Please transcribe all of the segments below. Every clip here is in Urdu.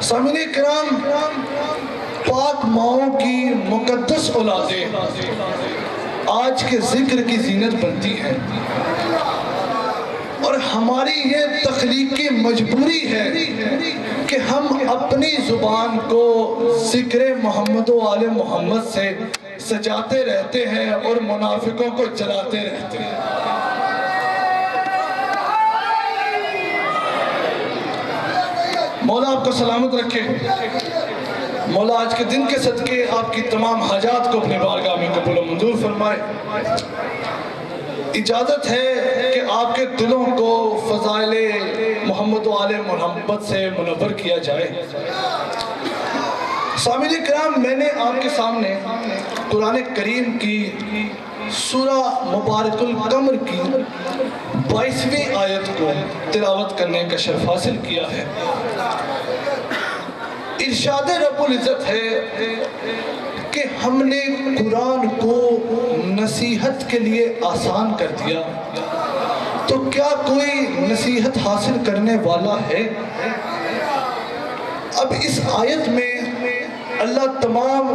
سامعین کرام، پاک ماؤں کی مقدس اولادیں آج کے ذکر کی زینت بنتی ہیں، اور ہماری یہ تخلیقی مجبوری ہے کہ ہم اپنی زبان کو ذکر محمد و آل محمد سے سجاتے رہتے ہیں اور منافقوں کو جلاتے رہتے ہیں۔ مولا آپ کو سلامت رکھے۔ مولا آج کے دن کے صدقے آپ کی تمام حاجات کو اپنے بارگاہ میں قبول و منظور فرمائے۔ اجازت ہے کہ آپ کے دلوں کو فضائل محمد و آل محمد سے منور کیا جائے۔ سامعین کرام، میں نے آپ کے سامنے قرآن کریم کی سورہ مبارک القمر کی 22ویں آیت کو تلاوت کرنے کا شرف حاصل کیا ہے۔ ارشاد رب العزت ہے کہ ہم نے قرآن کو نصیحت کے لیے آسان کر دیا، تو کیا کوئی نصیحت حاصل کرنے والا ہے؟ اب اس آیت میں اللہ تمام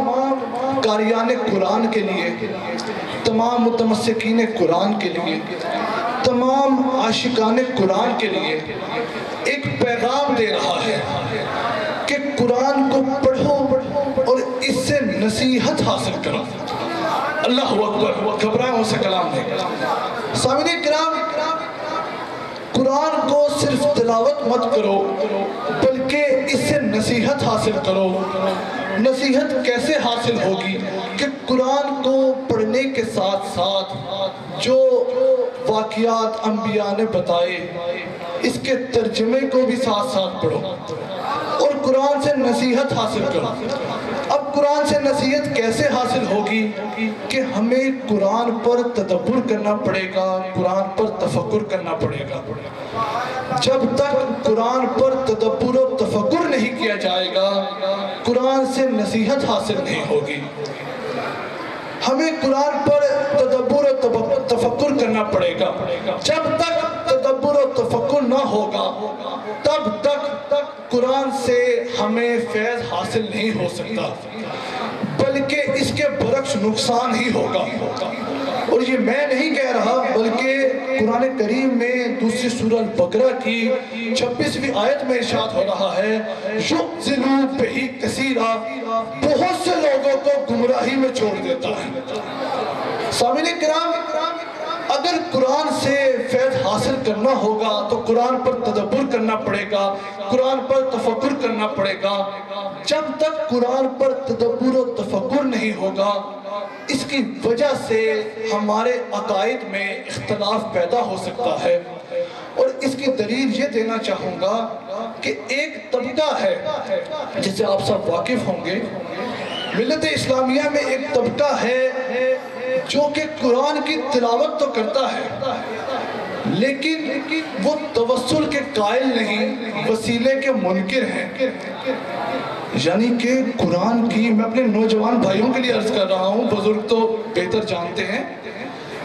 قاریان قرآن کے لیے، تمام متمسکین قرآن کے لیے، تمام عاشقان قرآن کے لیے ایک پیغام دے رہا ہے کہ قرآن کو پڑھو اور اس سے نصیحت حاصل کرو۔ اللہ اکبر، گھبرائیں اسے کلام دے۔ سامعین کرام، قرآن کو صرف تلاوت مت کرو بلکہ اس سے نصیحت حاصل کرو۔ نصیحت کیسے حاصل ہوگی؟ کہ قرآن کو پڑھنے کے ساتھ ساتھ جو واقعات انبیاء نے بتائے اس کے ترجمے کو بھی ساتھ ساتھ پڑھو اور قرآن سے نصیحت حاصل کرو۔ اب قرآن سے نصیحت کیسے حاصل ہوگی؟ کہ ہمیں قرآن پر تدبر کرنا پڑے گا، قرآن پر تفکر کرنا پڑے گا۔ جب تک قرآن پر تدبر و تفکر نہیں کیا جائے گا، قرآن سے نصیحت حاصل نہیں ہوگی۔ ہمیں قرآن پر تدبر و تفکر کرنا پڑے گا۔ جب تک تدبر و تفکر نہ ہوگا تب تک قرآن سے ہمیں فیض حاصل نہیں ہو سکتا، بلکہ اس کے برعکس نقصان ہی ہوگا۔ اور یہ میں نہیں کہہ رہا بلکہ قرآن کریم میں دوسری سورہ البقرہ کی 26ویں آیت میں ارشاد ہو رہا ہے، یُضِلُّ بِهِ کَثِیرًا، بہت سے لوگوں کو گمراہی میں چھوڑ دیتا ہے۔ سامعین کرام، اگر قرآن سے فیض حاصل کرنا ہوگا تو قرآن پر تدبر کرنا پڑے گا، قرآن پر تفکر کرنا پڑے گا۔ جب تک قرآن پر تدبر و تفکر نہیں ہوگا، اس کی وجہ سے ہمارے عقائد میں اختلاف پیدا ہو سکتا ہے۔ اور اس کی دلیل یہ دینا چاہوں گا کہ ایک طبقہ ہے جس سے آپ سب واقف ہوں گے، ملت اسلامیہ میں ایک طبقہ ہے جو کہ قرآن کی تلاوت تو کرتا ہے لیکن وہ توسل کے قائل نہیں، وسیلے کے منکر ہیں۔ یعنی کہ قرآن کی، میں اپنے نوجوان بھائیوں کے لیے عرض کر رہا ہوں، بزرگ تو بہتر جانتے ہیں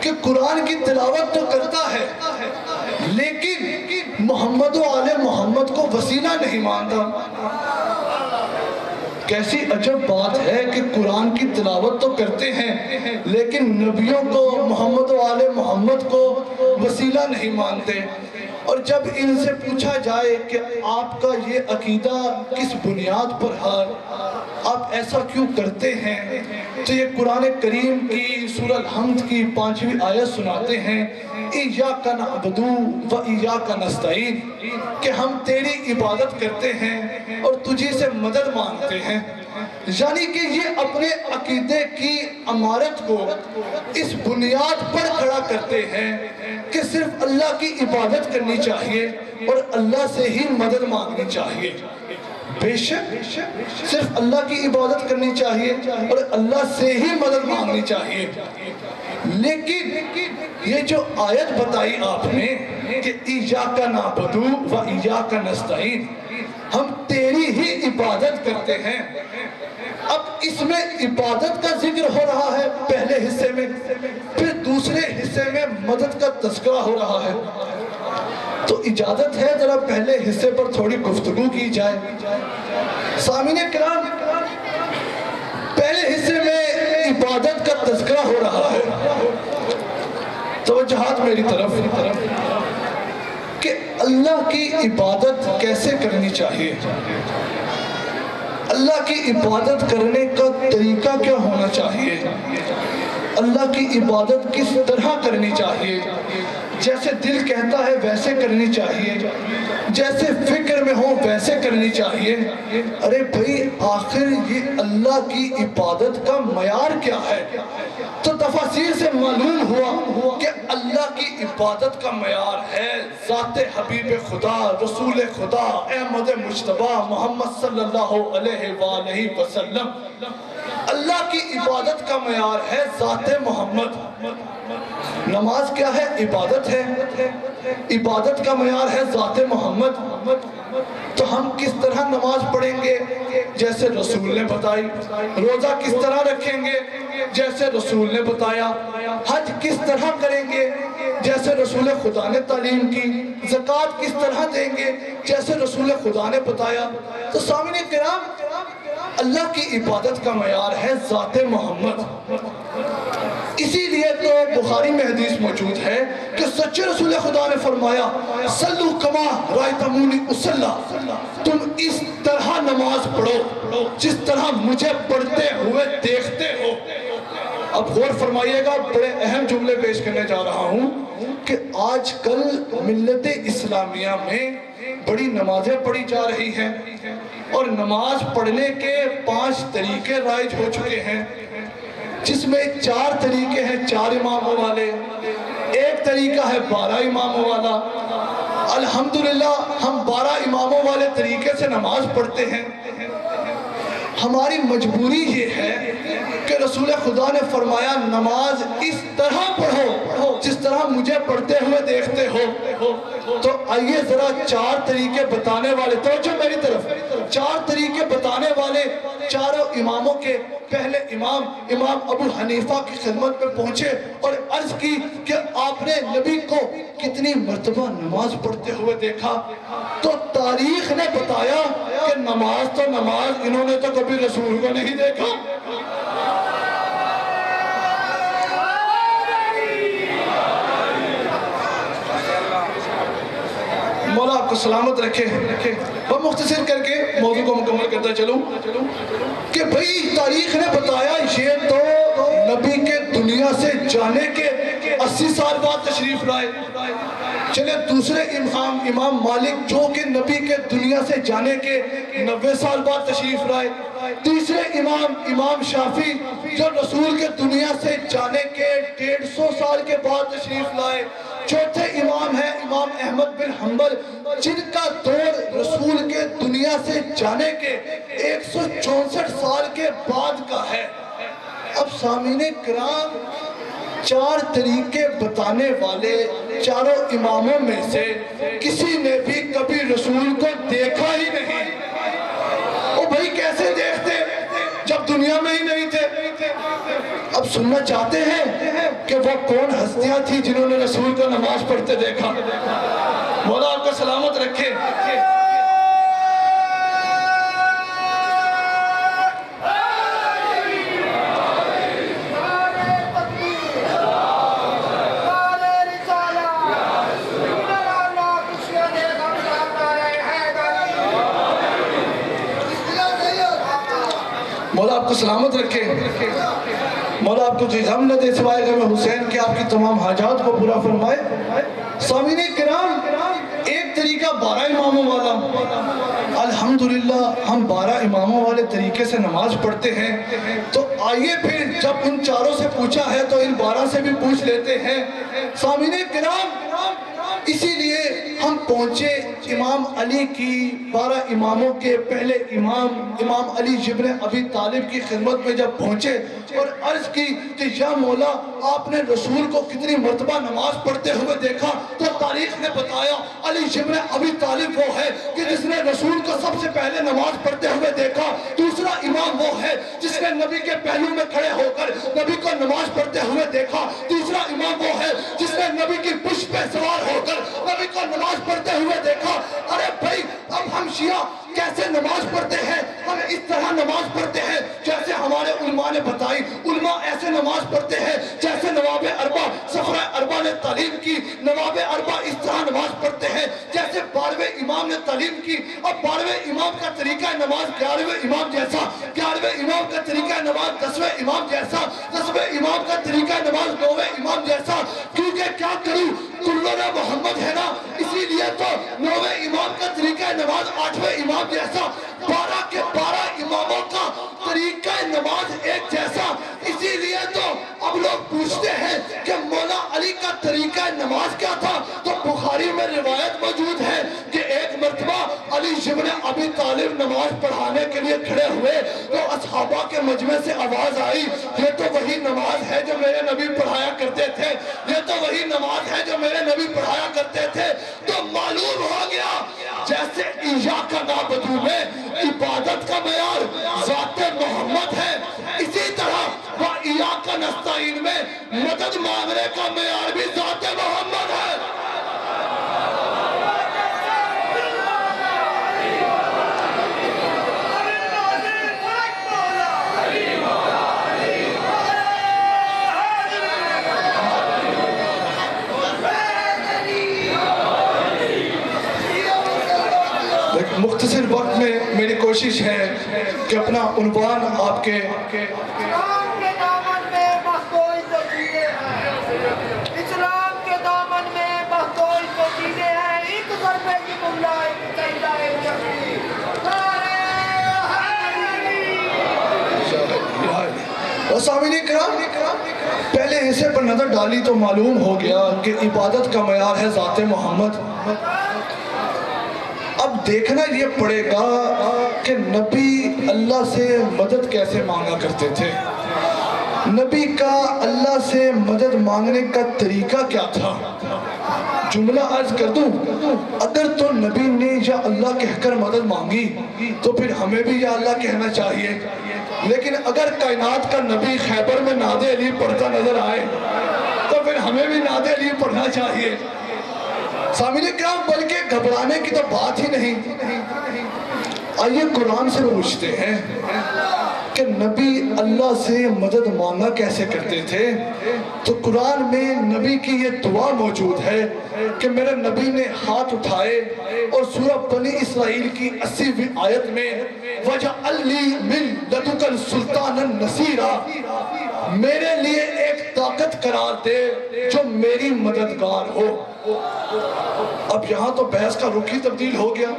کہ قرآن کی تلاوت تو کرتا ہے لیکن محمد و آل محمد کو وسیلہ نہیں مانتا۔ کیسی عجب بات ہے کہ قرآن کی تلاوت تو کرتے ہیں لیکن نبیوں کو، محمد و آل محمد کو وسیلہ نہیں مانتے۔ اور جب ان سے پوچھا جائے کہ آپ کا یہ عقیدہ کس بنیاد پر ہے، آپ ایسا کیوں کرتے ہیں، تو یہ قرآن کریم کی سورہ الحمد کی 5ویں آیت سناتے ہیں، ایاک نعبد و ایاک نستعین، کہ ہم تیری عبادت کرتے ہیں اور تجھی سے مدد مانگتے ہیں۔ یعنی کہ یہ اپنے عقیدے کی عمارت کو اس بنیاد پر کھڑا کرتے ہیں کہ صرف اللہ کی عبادت کرنی چاہیے اور اللہ سے ہی مدد مانگنی چاہیے۔ بے شک صرف اللہ کی عبادت کرنی چاہیے اور اللہ سے ہی مدد مانگنی چاہیے، لیکن یہ جو آیت بتائی آپ نے کہ ایاک نعبد و ایاک نستعین، ہم تیری ہی عبادت کرتے ہیں، اب اس میں عبادت کا ذکر ہو رہا ہے پہلے حصے میں، پھر دوسرے حصے میں مدد کا تذکرہ ہو رہا ہے۔ تو اجازت ہے ذرا پہلے حصے پر تھوڑی گفتگو کی جائے. سامعین کرام، پہلے حصے میں عبادت کا تذکرہ ہو رہا ہے. توجہات میری طرف کہ اللہ کی عبادت کیسے کرنی چاہیے، اللہ کی عبادت کرنے کا طریقہ کیا ہونا چاہیے، اللہ کی عبادت کس طرح کرنی چاہیے. جیسے دل کہتا ہے ویسے کرنی چاہیے، جیسے فکر میں ہو ویسے کرنی چاہیے. ارے بھئی آخر یہ اللہ کی عبادت کا معیار کیا ہے؟ تو تفاسیر سے معلوم ہوا کہ اللہ کی عبادت کا معیار ہے ذات حبیب خدا، رسول خدا، احمد مجتبی محمد صلی اللہ علیہ وآلہ وسلم. اللہ کی عبادت کا معیار ہے ذات محمد. نماز کیا ہے؟ عبادت ہے. عبادت کا معیار ہے ذات محمد. تو ہم کس طرح نماز پڑھیں گے؟ جیسے رسول نے بتائی. روزہ کس طرح رکھیں گے؟ جیسے رسول نے بتایا. حج کس طرح کریں گے؟ جیسے رسول خدا نے تعلیم کی. زکوٰۃ کس طرح دیں گے؟ جیسے رسول خدا نے بتایا. تو سامعین کرام، اللہ کی عبادت کا معیار ہے ذات محمد. اسی لیے تو بخاری میں حدیث موجود ہے کہ سچے رسول خدا نے فرمایا صلو کما رأیتمونی اصلی، تم اس طرح نماز پڑھو جس طرح مجھے پڑھتے ہوئے دیکھتے ہو. اب غور فرمائیے گا، بڑے اہم جملے پیش کرنے جا رہا ہوں کہ آج کل ملت اسلامیہ میں بڑی نمازیں پڑھی جا رہی ہیں اور نماز پڑھنے کے 5 طریقے رائج ہو چکے ہیں، جس میں 4 طریقے ہیں 4 اماموں والے، ایک طریقہ ہے 12 اماموں والا. الحمدللہ ہم 12 اماموں والے طریقے سے نماز پڑھتے ہیں. ہماری مجبوری یہ ہے کہ رسول خدا نے فرمایا نماز اس طرح پڑھو جس طرح مجھے پڑھتے ہوئے دیکھتے ہو. تو آئیے ذرا 4 طریقے بتانے والے، توجہ میری طرف، 4 طریقے بتانے والے چاروں اماموں کے پہلے امام ابو حنیفہ کی خدمت میں پہنچے اور عرض کی کہ آپ نے نبی کو کتنی مرتبہ نماز پڑھتے ہوئے دیکھا؟ تو تاریخ نے بتایا کہ نماز تو نماز، انہوں نے تو کبھی رسول کو نہیں دیکھا. مولا آپ کو سلامت رکھے. وہ مختصر کر کے موضوع کو مکمل کرتا چلوں کہ بھئی تاریخ نے بتایا یہ تو نبی کے دنیا سے جانے کے 80 سال بعد تشریف لائے. چلے دوسرے امام مالک جو کہ نبی کے دنیا سے جانے کے 90 سال بعد تشریف لائے. تیسرے امام شافعی جو رسول کے دنیا سے جانے کے 150 سال کے بعد تشریف لائے. چوتھے امام ہے امام احمد بن حنبل جن کا دور رسول کے دنیا سے جانے کے 164 سال کے بعد کا ہے. اب سامعین کرام، 4 طریقے بتانے والے چاروں اماموں میں سے کسی نے بھی کبھی رسول کو دیکھا ہی نہیں. او بھائی کیسے دیکھتے جب دنیا میں ہی نہیں تھے؟ اب سننا چاہتے ہیں کہ وہ کون ہستیاں تھی جنہوں نے رسول کو نماز پڑھتے دیکھا؟ مولا آپ کو سلامت رکھے. مولا آپ کو سلامت رکھے. مولا آپ کو جو غم نہ دے سوائے غم حسین کہ آپ کی تمام حاجات کو پورا فرمائے. سامعین کرام، ایک طریقہ 12 اماموں والا. الحمدللہ ہم 12 اماموں والے طریقے سے نماز پڑھتے ہیں. تو آئیے پھر جب ان چاروں سے پوچھا ہے تو ان 12 سے بھی پوچھ لیتے ہیں. سامعین کرام، اسی لیے ہم پہنچے امام علی کی 12 اماموں کے پہلے امام علی ابن ابی طالب کی خدمت میں جب پہنچے اور عرض کی کہ یا مولا آپ نے رسول کو کتنی مرتبہ نماز پڑھتے ہوئے دیکھا، تو تاریخ نے بتایا علی ابن ابی طالب وہ ہے کہ جس نے رسول کو سب سے پہلے نماز پڑھتے ہوئے دیکھا، دوسرا امام وہ ہے جس نے نبی کے پہلو میں کھڑے ہو کر نبی کو نماز پڑھتے ہوئے دیکھا، تیسرا امام وہ ہے جس نے نبی کی پشت پہ سوار ہو کر نبی کو نماز پڑھتے ہوئے دیکھا۔ ارے بھائی اب ہم شیعہ کیسے نماز پڑھتے ہیں؟ ہم اس طرح نماز پڑھتے ہیں جیسے ہمارے علماء نے بتائی۔ علماء ایسے نماز پڑھتے ہیں جیسے نواب اربع سفرہ اربع نے تعلیم کی، نواب اربع اس طرح نماز پڑھتے ہیں جیسے 12ویں امام نے تعلیم کی۔ اب 12ویں امام کا طریقہ نماز 11ویں امام جیسا، 11ویں امام کا طریقہ نماز 10ویں امام جیسا، 10ویں امام کا طریقہ نماز 9ویں امام جیسا، کیونکہ کیا کروں کلنا محمد ہے نا، اسی لیے تو 9ویں امام کا طریقہ نماز 8ویں امام جیسا، 12 کے 12 اماموں کا طریقہ نماز ایک جیسا، اسی لیے تو اب لوگ پوچھتے ہیں کہ مولا علی کا طریقہ نماز کیا تھا، تو بخاری میں روایت موجود ہے کہ ایک مرتبہ علی ابن ابی طالب نماز پڑھانے کے لیے کھڑے ہوئے تو اصحابہ کے مجمع سے آواز آئی، یہ تو وہی نماز ہے جو میرے نبی پڑھایا کرتے تھے، یہ تو وہی نماز ہے جو میرے نبی پڑھایا کرتے تھے۔ تو معلوم ہو گیا جیسے ایاک نعبد میں عبادت کا معیار ذات محمد ہے، اسی طرح وہ ایاک نستعین میں مدد مانگنے کا معیار بھی ذات محمد ہے۔ مختصر وقت میں میری کوشش ہے کہ اپنا عنوان آپ کے اسلام کے دامن میں محفوظ تجیلے ہیں، اسلام کے دامن میں محفوظ تجیلے ہیں، ایک ضربے کی ملا ایک سجدہ جمی، نعرہ حیدری۔ سامعین کرام پہلے حصے پر نظر ڈالی تو معلوم ہو گیا کہ عبادت کا معیار ہے ذات محمد۔ اب دیکھنا یہ پڑے گا کہ نبی اللہ سے مدد کیسے مانگا کرتے تھے، نبی کا اللہ سے مدد مانگنے کا طریقہ کیا تھا۔ جملہ عرض کر دوں، اگر تو نبی نے یا اللہ کہہ کر مدد مانگی تو پھر ہمیں بھی یا اللہ کہنا چاہیے، لیکن اگر کائنات کا نبی خیبر میں ناد علی پڑھتا نظر آئے تو پھر ہمیں بھی ناد علی پڑھنا چاہیے۔ سامعین کرام بلکہ گھبرانے کی تو بات ہی نہیں، آئیے قرآن سے پوچھتے ہیں کہ نبی اللہ سے مدد مانگا کیسے کرتے تھے۔ تو قرآن میں نبی کی یہ دعا موجود ہے کہ میرے نبی نے ہاتھ اٹھائے اور سورہ بنی اسرائیل کی 80ویں آیت میں وَجَعَلْ لِي مِن لَدُنْكَ سُلْطَانًا نَصِيرًا، میرے لیے ایک طاقت قرار دے جو میری مددگار ہو۔ اب یہاں تو بحث کا رخ ہی تبدیل ہو گیا۔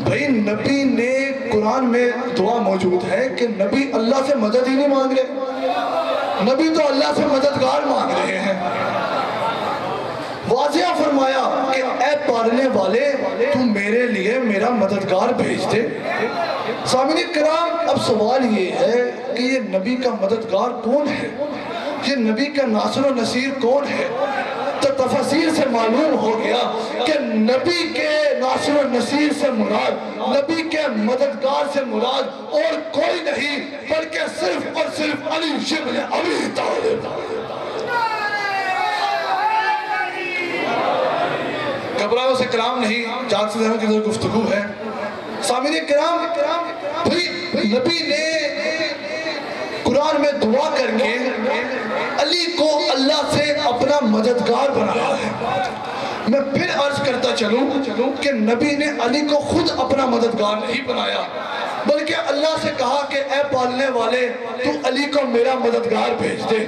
بھئی نبی نے قرآن میں دعا موجود ہے کہ نبی اللہ سے مدد ہی نہیں مانگ رہے، نبی تو اللہ سے مددگار مانگ رہے ہیں۔ واضح فرمایا کہ اے پالنے والے تو میرے لیے میرا مددگار بھیج دے۔ سامعین کرام اب سوال یہ ہے کہ یہ نبی کا مددگار کون ہے، یہ نبی کا ناصر و نصیر کون ہے؟ تو تفسیر سے معلوم ہو گیا کہ نبی کے ناصر و نصیر سے مراد، نبی کے مددگار سے مراد اور کوئی نہیں بلکہ صرف اور صرف علی ابن ابی طالب۔ گھبراؤ سے کلام نہیں، جان سے ذہن کی ذرا گفتگو ہے۔ سامعین کرام نبی نے قرآن میں دعا کر کے علی کو اللہ سے اپنا مددگار بنایا ہے۔ میں پھر عرض کرتا چلوں کہ نبی نے علی کو خود اپنا مددگار نہیں بنایا بلکہ اللہ سے کہا کہ اے پالنے والے تو علی کو میرا مددگار بھیج دے۔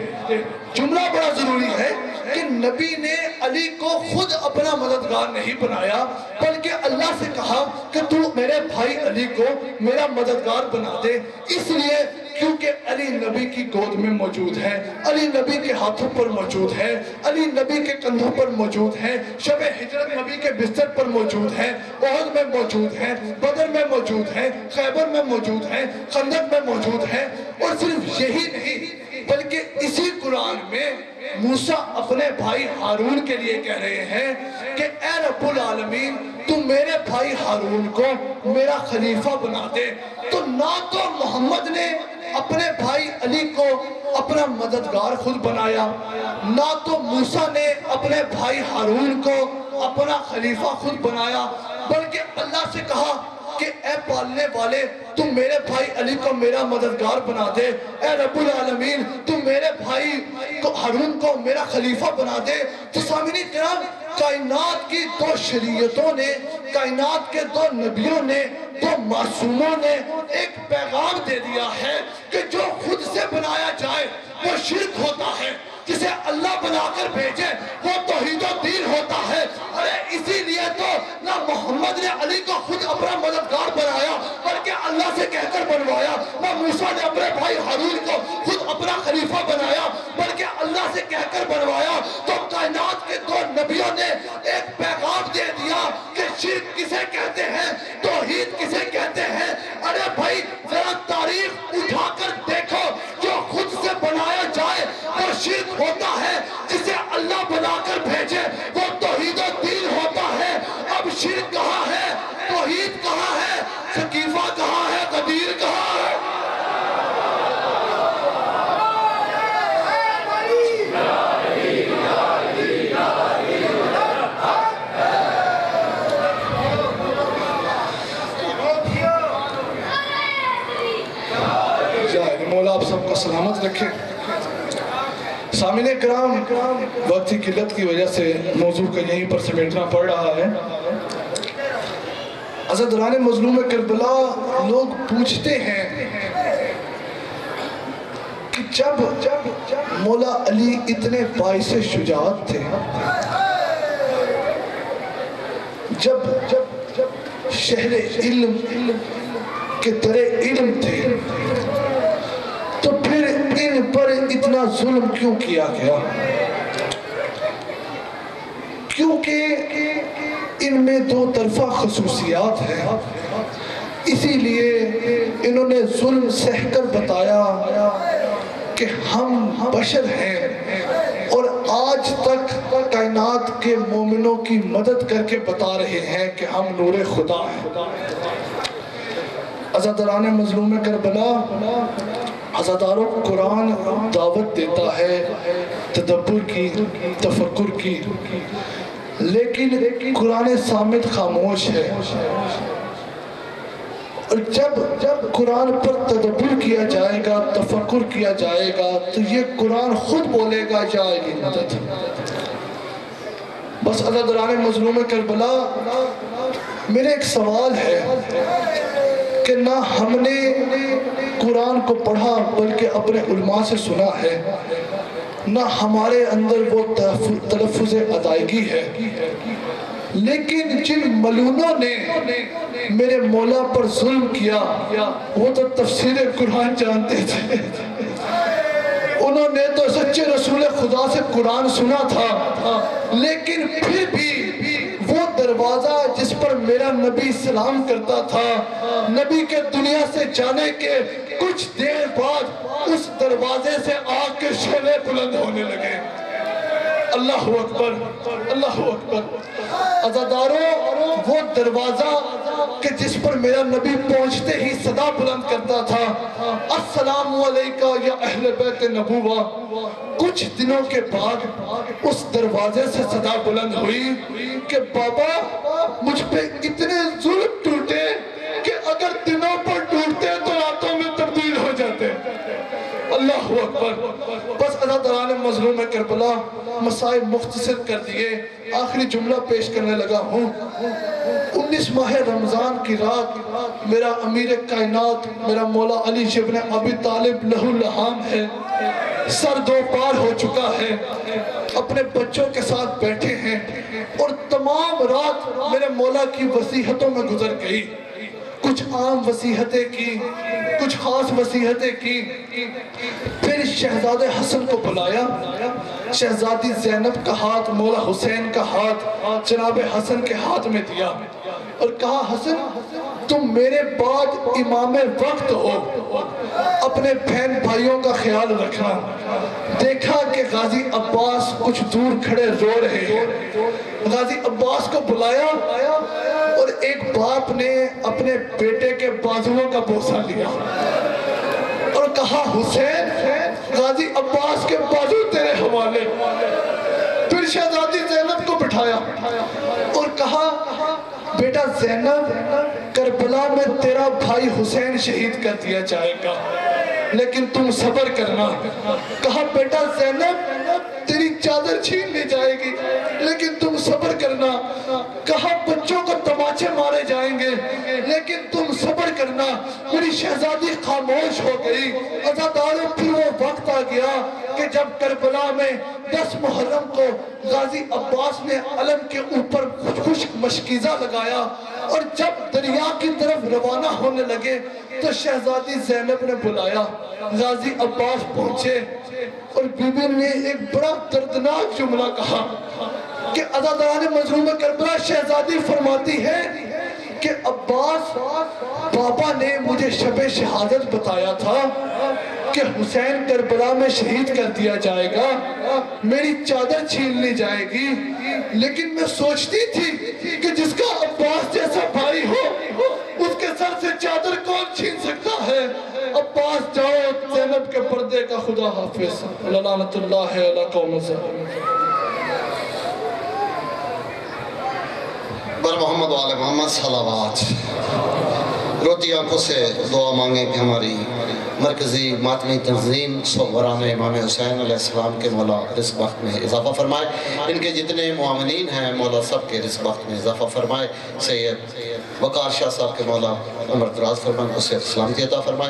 جملہ بڑا ضروری ہے کہ نبی نے علی کو خود اپنا مددگار نہیں بنایا بلکہ اللہ سے کہا کہ تو میرے بھائی علی کو میرا مددگار بنا دے، اس لیے کیونکہ علی نبی کی گود میں موجود ہے، علی نبی کے ہاتھوں پر موجود ہے، علی نبی کے کندھوں پر موجود ہے، شب ہجرت نبی کے بستر پر موجود ہے، احد میں موجود ہے، بدر میں موجود ہے، خیبر میں موجود ہے، خندق میں موجود ہے۔ اور صرف یہی نہیں بلکہ اسی قرآن میں موسیٰ اپنے بھائی ہارون کے لیے کہہ رہے ہیں کہ اے رب العالمین تو میرے بھائی ہارون کو میرا خلیفہ بنا دے۔ تو نہ تو محمد نے اپنے بھائی علی کو اپنا مددگار خود بنایا، نہ تو موسیٰ نے اپنے بھائی ہارون کو اپنا خلیفہ خود بنایا، بلکہ اللہ سے کہا کہ اے پالنے والے تم میرے بھائی علی کو میرا مددگار بنا دے، اے رب العالمین تم میرے بھائی ہارون کو میرا خلیفہ بنا دے۔ تو سامعین کرام، کائنات کی دو شریعتوں نے، کائنات کے دو نبیوں نے، دو معصوموں نے ایک پیغام دے دیا ہے کہ جو خود سے بنایا جائے وہ شرک ہوتا ہے، جسے اللہ بنا کر بھیجے وہ توحید و دین ہوتا ہے۔ ارے اسی لیے تو نہ محمد نے علی کو خود اپنا مددگار بنایا بلکہ اللہ سے کہہ کر بنوایا، نہ موسیٰ نے اپنے بھائی ہارون کو خود اپنا خلیفہ بنایا بلکہ اللہ سے کہہ کر بنوایا۔ تو کائنات کے دو نبیوں نے ایک پیغام دے دیا کہ شرک کسے کہتے ہیں، توحید کسے کہتے ہیں۔ ارے بھائی ذرا تاریخ اٹھا کر دیکھو، جو خود سے بنایا جائے وہ شرک ہوتا ہے، جسے اللہ بنا کر بھیجے وہ توحید و دین ہوتا ہے۔ اب شرک کہاں ہے، توحید کہاں ہے، شکیفہ کہاں ہے، قدیر کہاں ہے؟ مولا آپ سب کو سلامت رکھے۔ سامعین کرام، وقت کی قلت کی وجہ سے موضوع کا یہیں پر سمیٹنا پڑ رہا ہے۔ عزاداران مظلوم کربلا لوگ پوچھتے ہیں کہ جب مولا علی اتنے باعث شجاعت تھے، جب شہر علم کے در علم تھے، تو پھر ان پر اتنا ظلم کیوں کیا گیا؟ کیونکہ ان میں دو طرفہ خصوصیات ہیں، اسی لیے انہوں نے ظلم سہ کر بتایا کہ ہم بشر ہیں، اور آج تک کائنات کے مومنوں کی مدد کر کے بتا رہے ہیں کہ ہم نور خدا ہیں۔ عزاداران مظلوم کربلا، عزاداروں قرآن دعوت دیتا ہے تدبر کی، تفکر کی، لیکن قرآن صامت خاموش ہے۔ اور جب قرآن پر تدبر کیا جائے گا، تفکر کیا جائے گا، تو یہ قرآن خود بولے گا یا علی مدد۔ بس عزاداران مظلوم کربلا، میرے ایک سوال ہے کہ نہ ہم نے قرآن کو پڑھا بلکہ اپنے علماء سے سنا ہے، نہ ہمارے اندر وہ تلفظ ادائیگی ہے، لیکن جن ملونوں نے میرے مولا پر ظلم کیا وہ تو تفسیر قرآن جانتے تھے، انہوں نے تو سچے رسول خدا سے قرآن سنا تھا، لیکن پھر بھی وہ دروازہ جس پر میرا نبی سلام کرتا تھا، نبی کے دنیا سے جانے کے کچھ دیر بعد اس دروازے سے آگ کے شعلے بلند ہونے لگے۔ اللہ اکبر، اللہ اکبر۔ عزاداروں، وہ دروازہ کہ جس پر میرا نبی پہنچتے ہی صدا بلند کرتا تھا، السلام علیکہ یا اہل بیت نبوہ، کچھ دنوں کے بعد اس دروازے سے صدا بلند ہوئی کہ بابا مجھ پہ اتنے ظلم ٹوٹے کہ اگر دنوں پر ٹوٹتے تو راتوں میں تبدیل ہو جاتے۔ اللہ اکبر۔ بس عزاداران مظلوم کربلا، مسائل مختصر کر دیے، آخری جملہ پیش کرنے لگا ہوں۔ 19 ماہ رمضان کی رات میرا امیر کائنات، میرا مولا علی ابن ابی طالب لہو لہام ہے، سر دو پار ہو چکا ہے، اپنے بچوں کے ساتھ بیٹھے ہیں، اور تمام رات میرے مولا کی وصیحتوں میں گزر گئی۔ کچھ کچھ عام وصیحتیں کی، کچھ خاص وصیحتیں کی. پھر شہزادے حسن کو بلایا. شہزادی زینب کا ہاتھ مولا حسین کا ہاتھ جناب حسن کے ہاتھ میں دیا اور کہا حسن تم میرے بعد امام وقت ہو، اپنے بہن بھائیوں کا خیال رکھنا. دیکھا کہ غازی عباس کچھ دور کھڑے رو رہے ہیں. غازی عباس کو بلایا اور ایک باپ نے اپنے بیٹے کے بازوؤں کا بوسہ لیا اور کہا حسین غازی عباس کے بازو تیرے حوالے. پھر شہزادی زینب کو بٹھایا اور کہا بیٹا زینب کربلا میں تیرا بھائی حسین شہید کر دیا جائے گا لیکن تم صبر کرنا. کہا بیٹا زینب تیری چادر چھین لی جائے گی لیکن تم صبر کرنا. کہا بچوں کو تماچے مارے جائیں گے لیکن تم صبر کرنا. میری شہزادی خاموش ہو گئی. عزاداروں پھر وہ وقت آ گیا کہ جب کربلا میں 10 محرم کو غازی عباس نے علم کے اوپر خشک مشکیزہ لگایا اور جب دریا کی طرف روانہ ہونے لگے تو شہزادی زینب نے بلایا. غازی عباس پہنچے اور بی بی نے ایک بڑا دردناک جملہ کہا کہ عزاداران مظلوم کربلا شہزادی فرماتی ہے کہ عباس بابا نے مجھے شب شہادت بتایا تھا کہ حسین کربلا میں شہید کر دیا جائے گا، میری چادر چھین لی جائے گی، لیکن میں سوچتی تھی کہ جس کا عباس جیسا بھائی ہو اس کے سر سے چادر کون چھین سکتا ہے. عباس جاؤ زینب کے پردے کا خدا حافظ. لعنت اللہ علی قوم الظالمین. بر محمد و آل محمد صلوات. روتی آنکھوں سے دعا مانگیں کہ ہماری مرکزی ماتمی تنظیم صغرام امام حسین علیہ السلام کے مولا رزق وقت میں اضافہ فرمائے. ان کے جتنے معاونین ہیں مولا سب کے رزق وقت میں اضافہ فرمائے. سید وقار شاہ صاحب کے مولا عمر دراز فرمائے، اسے سلامتی عطا فرمائے.